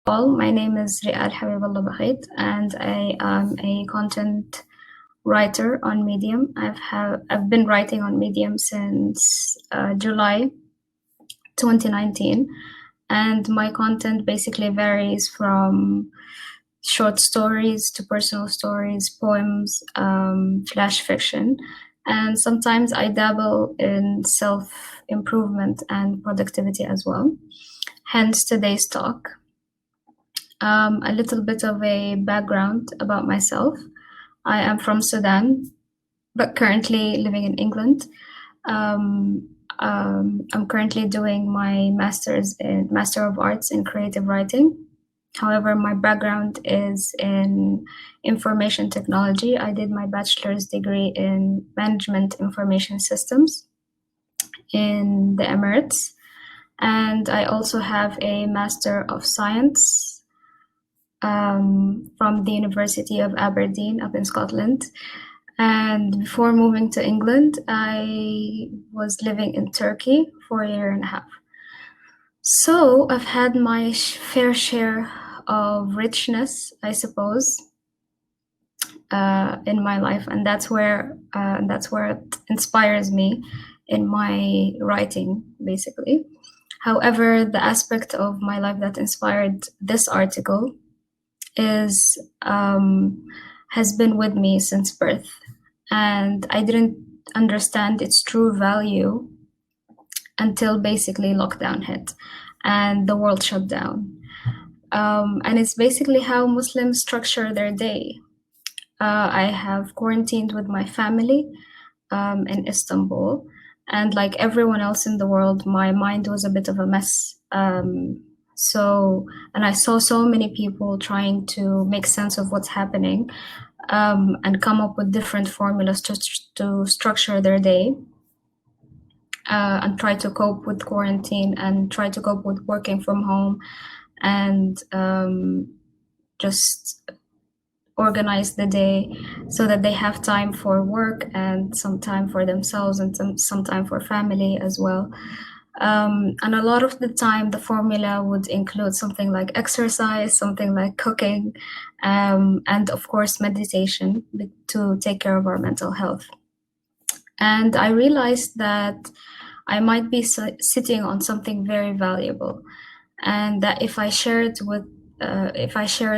All, my name is Habiballa Bakhit, and I am a content writer on Medium. I've been writing on Medium since July 2019, and my content basically varies from short stories to personal stories, poems, flash fiction, and sometimes I dabble in self-improvement and productivity as well. Hence today's talk. A little bit of a background about myself. I am from Sudan, but currently living in England. I'm currently doing my Master of Arts in Creative Writing. However, my background is in information technology. I did my bachelor's degree in Management Information Systems in the Emirates. And I also have a Master of Science from the University of Aberdeen up in Scotland. And before moving to England, I was living in Turkey for a year and a half. So I've had my fair share of richness, I suppose, in my life, and that's where it inspires me in my writing, basically. However, the aspect of my life that inspired this article is has been with me since birth, and I didn't understand its true value until basically lockdown hit and the world shut down. And it's basically how Muslims structure their day. I have quarantined with my family in Istanbul, and like everyone else in the world, my mind was a bit of a mess. And I saw so many people trying to make sense of what's happening and come up with different formulas to structure their day and try to cope with quarantine and try to cope with working from home and just organize the day so that they have time for work and some time for themselves and some time for family as well. And a lot of the time, the formula would include something like exercise, something like cooking, and of course, meditation to take care of our mental health. And I realized that I might be sitting on something very valuable, and that if I share it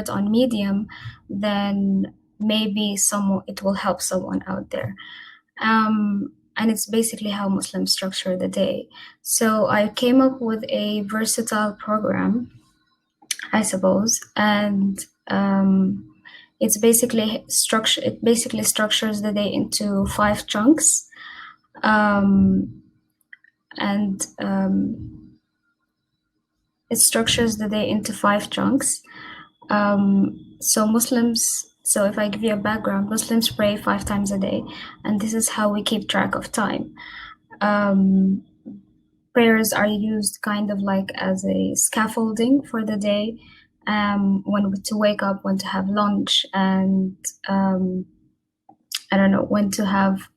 on Medium, then maybe it will help someone out there. And it's basically how Muslims structure the day. So I came up with a versatile program, I suppose, and it basically structures the day into 5 chunks, it structures the day into 5 chunks. So if I give you a background, Muslims pray 5 times a day, and this is how we keep track of time. Prayers are used kind of like as a scaffolding for the day, when to wake up, when to have lunch, and I don't know, when to have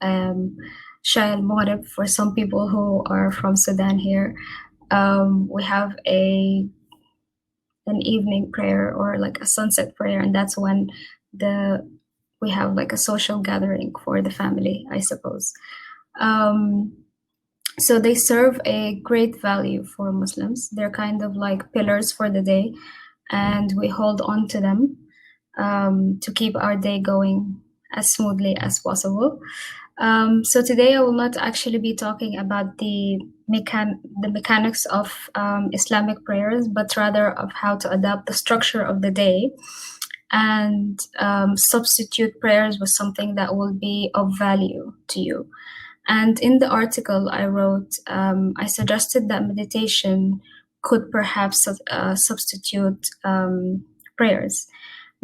Shai al-Maghrib for some people who are from Sudan here. We have an evening prayer or like a sunset prayer, and that's when we have like a social gathering for the family, I suppose. So they serve a great value for Muslims. They're kind of like pillars for the day, and we hold on to them to keep our day going as smoothly as possible. So today I will not actually be talking about the mechanics of Islamic prayers, but rather of how to adapt the structure of the day and substitute prayers with something that will be of value to you. And in the article I wrote, I suggested that meditation could perhaps substitute prayers,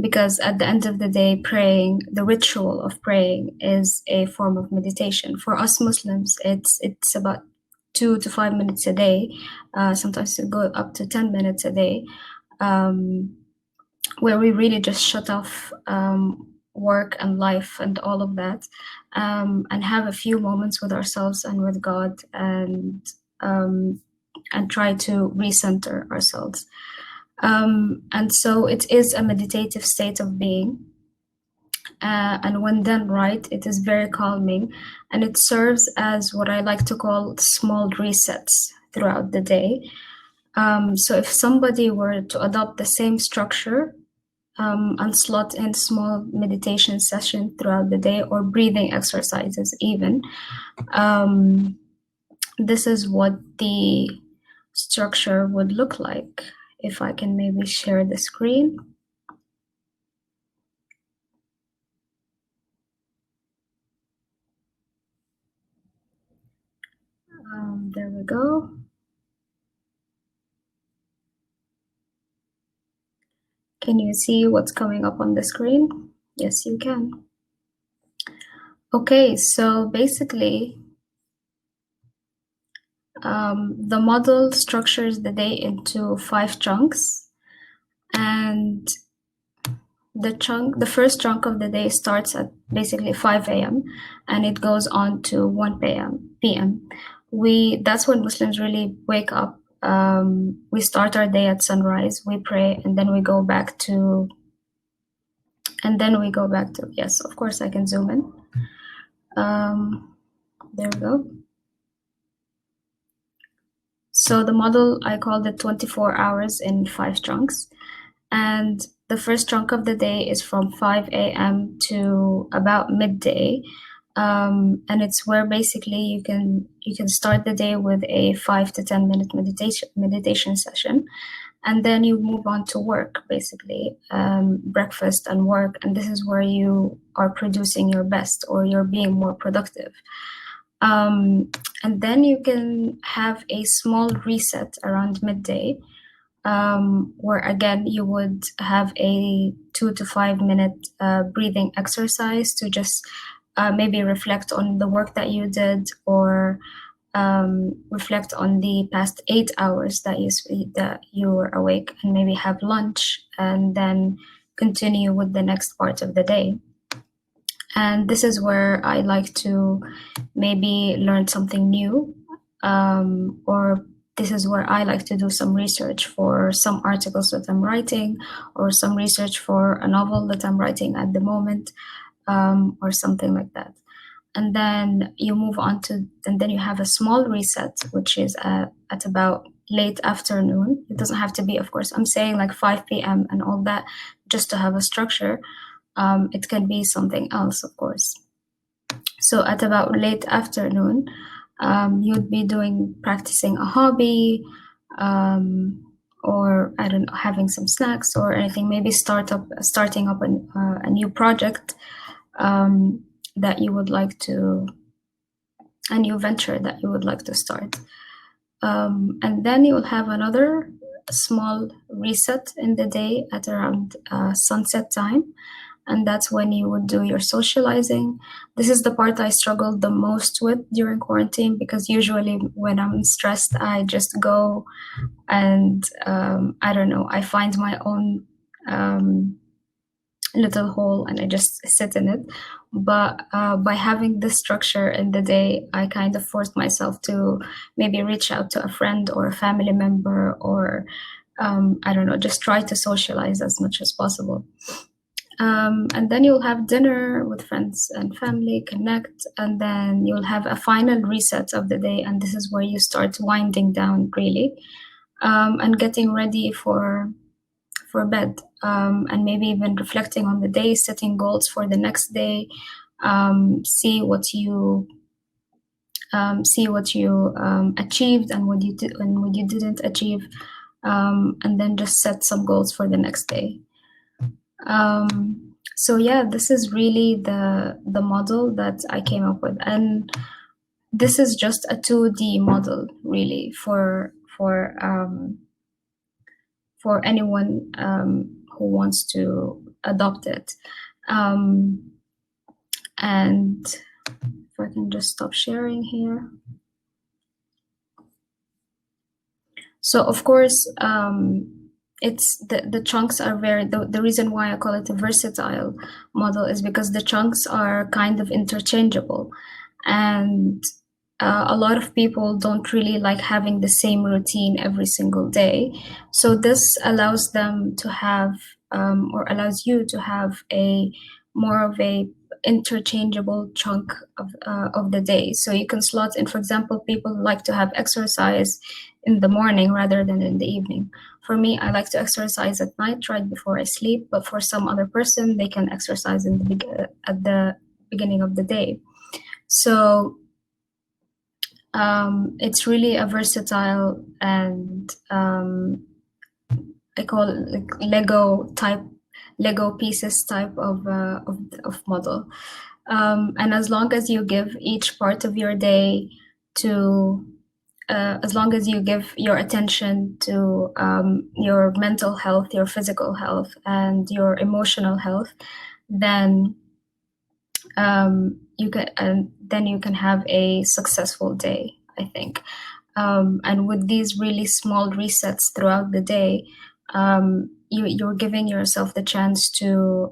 because at the end of the day, praying, the ritual of praying, is a form of meditation. For us Muslims, it's about 2 to 5 minutes a day, sometimes it goes up to 10 minutes a day, where we really just shut off work and life and all of that, and have a few moments with ourselves and with God, and try to recenter ourselves. And so it is a meditative state of being. And when done right, it is very calming, and it serves as what I like to call small resets throughout the day. So if somebody were to adopt the same structure and slot in small meditation session throughout the day, or breathing exercises even, this is what the structure would look like. If I can maybe share the screen. There we go. Can you see what's coming up on the screen? Yes, you can. Okay, so basically, the model structures the day into 5 chunks, and the first chunk of the day starts at basically 5 a.m. and it goes on to 1 p.m. That's when Muslims really wake up. We start our day at sunrise, we pray, and then we go back to, yes, of course I can zoom in. There we go. So the model, I called it 24 hours in 5 chunks. And the first chunk of the day is from 5 a.m. to about midday. And it's where basically you can start the day with a 5 to 10 minute meditation session. And then you move on to work, basically, breakfast and work. And this is where you are producing your best, or you're being more productive. And then you can have a small reset around midday, where again you would have a 2 to 5 minute breathing exercise to just maybe reflect on the work that you did, or reflect on the past 8 hours that you were awake, and maybe have lunch and then continue with the next part of the day. And this is where I like to maybe learn something new, or this is where I like to do some research for some articles that I'm writing, or some research for a novel that I'm writing at the moment, or something like that. And then you move on to, and then you have a small reset, which is at about late afternoon. It doesn't have to be, of course, I'm saying like 5 p.m. and all that, just to have a structure. It can be something else, of course. So at about late afternoon, you'd be practicing a hobby, or I don't know, having some snacks or anything. Maybe starting up a new project that you would like to, a new venture that you would like to start. And then you will have another small reset in the day at around sunset time. And that's when you would do your socializing. This is the part I struggled the most with during quarantine, because usually when I'm stressed, I just go and I don't know, I find my own little hole and I just sit in it. But by having this structure in the day, I kind of forced myself to maybe reach out to a friend or a family member, or I don't know, just try to socialize as much as possible. And then you'll have dinner with friends and family, connect, and then you'll have a final reset of the day. And this is where you start winding down, really, and getting ready for bed, and maybe even reflecting on the day, setting goals for the next day, see what you achieved and what you did and what you didn't achieve, and then just set some goals for the next day. So yeah, this is really the model that I came up with, and this is just a 2D model, really, for anyone who wants to adopt it. And if I can just stop sharing here. So of course, it's the chunks are the reason why I call it a versatile model is because the chunks are kind of interchangeable, and a lot of people don't really like having the same routine every single day. So this allows them to have, or allows you to have a more of a interchangeable chunk of the day. So you can slot in, for example, people like to have exercise in the morning rather than in the evening. For me, I like to exercise at night, right before I sleep. But for some other person, they can exercise at the beginning of the day. So it's really a versatile and I call it like Lego pieces type of model. And as long as you give each part of your day to, as long as you give your attention to your mental health, your physical health, and your emotional health, then then you can have a successful day, I think. And with these really small resets throughout the day, you're giving yourself the chance to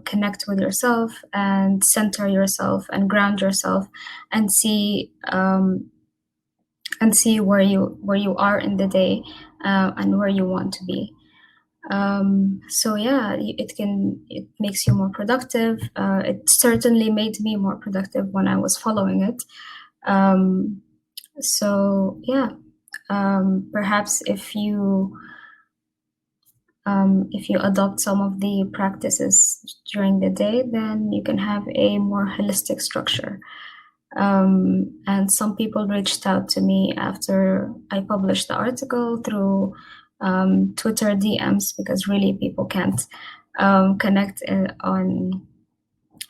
connect with yourself and center yourself and ground yourself and see where you are in the day, and where you want to be. So yeah, it makes you more productive. It certainly made me more productive when I was following it. So yeah, perhaps if you adopt some of the practices during the day, then you can have a more holistic structure. And some people reached out to me after I published the article through Twitter DMs, because really people can't connect on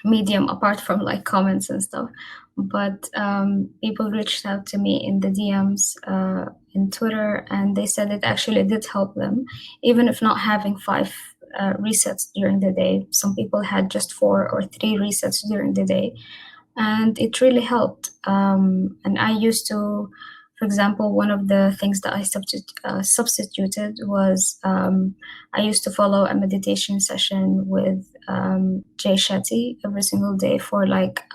Medium apart from like comments and stuff. But people reached out to me in the DMs in Twitter, and they said it actually did help them, even if not having 5 resets during the day. Some people had just 4 or 3 resets during the day, and it really helped. And I used to, for example, one of the things that I substituted was I used to follow a meditation session with Jay Shetty every single day for like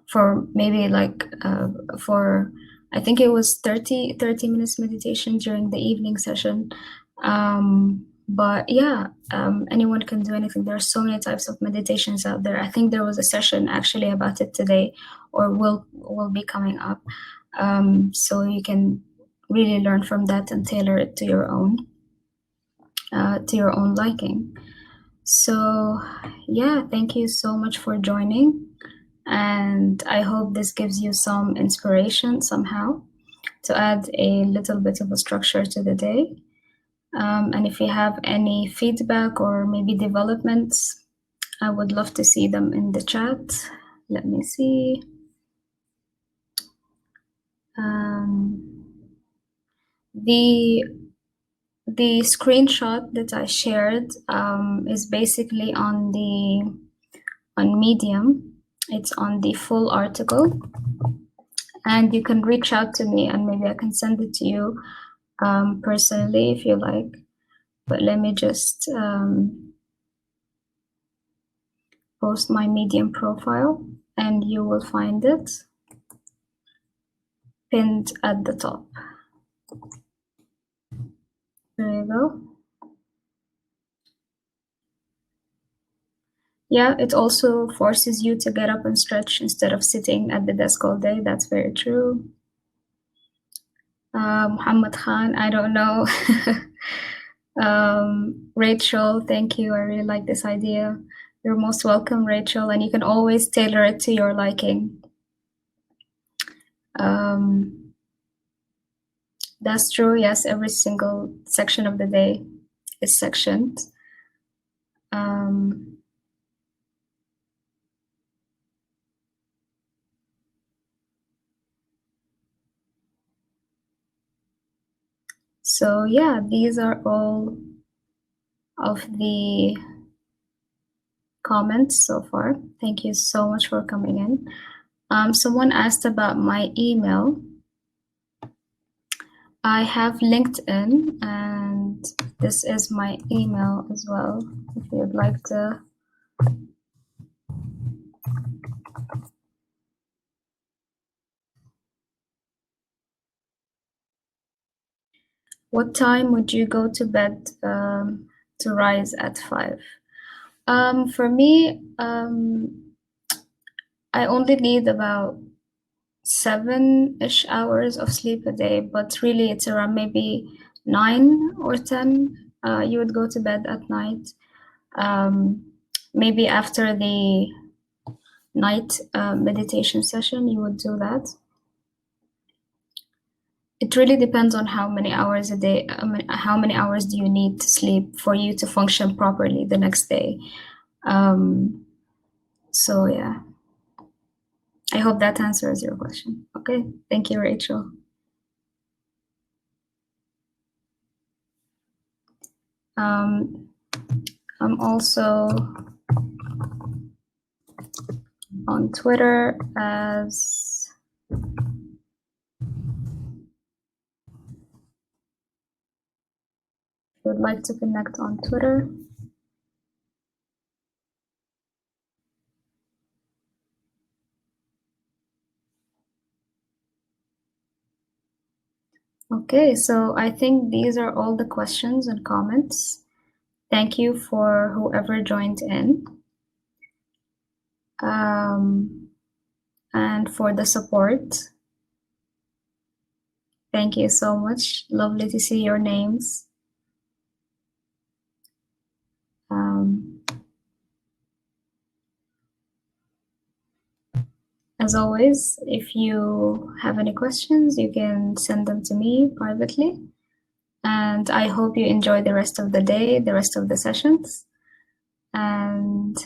for maybe like for I think it was 30 minutes meditation during the evening session. But yeah, anyone can do anything. There are so many types of meditations out there. I think there was a session actually about it today, or will be coming up. So you can really learn from that and tailor it to your own liking. So yeah, thank you so much for joining, and I hope this gives you some inspiration somehow to add a little bit of a structure to the day. And if you have any feedback or maybe developments, I would love to see them in the chat. Let me see. The screenshot that I shared is basically on Medium. It's on the full article, and you can reach out to me and maybe I can send it to you personally if you like. But let me just post my Medium profile, and you will find it pinned at the top. There you go. Yeah, it also forces you to get up and stretch instead of sitting at the desk all day. That's very true. Muhammad Khan, I don't know. Rachel, thank you. I really like this idea. You're most welcome, Rachel, and you can always tailor it to your liking. That's true. Yes, every single section of the day is sectioned. So yeah, these are all of the comments so far. Thank you so much for coming in. Someone asked about my email. I have LinkedIn, and this is my email as well, if you'd like to What time would you go to bed to rise at 5? For me, I only need about 7-ish hours of sleep a day, but really it's around maybe 9 or 10. You would go to bed at night. Maybe after the night meditation session, you would do that. It really depends on how many hours a day, how many hours do you need to sleep for you to function properly the next day. So yeah, I hope that answers your question. Okay, thank you, Rachel. I'm also on Twitter as would like to connect on Twitter. Okay, so I think these are all the questions and comments. Thank you for whoever joined in. And for the support. Thank you so much. Lovely to see your names. As always, if you have any questions, you can send them to me privately. And I hope you enjoy the rest of the day, the rest of the sessions. And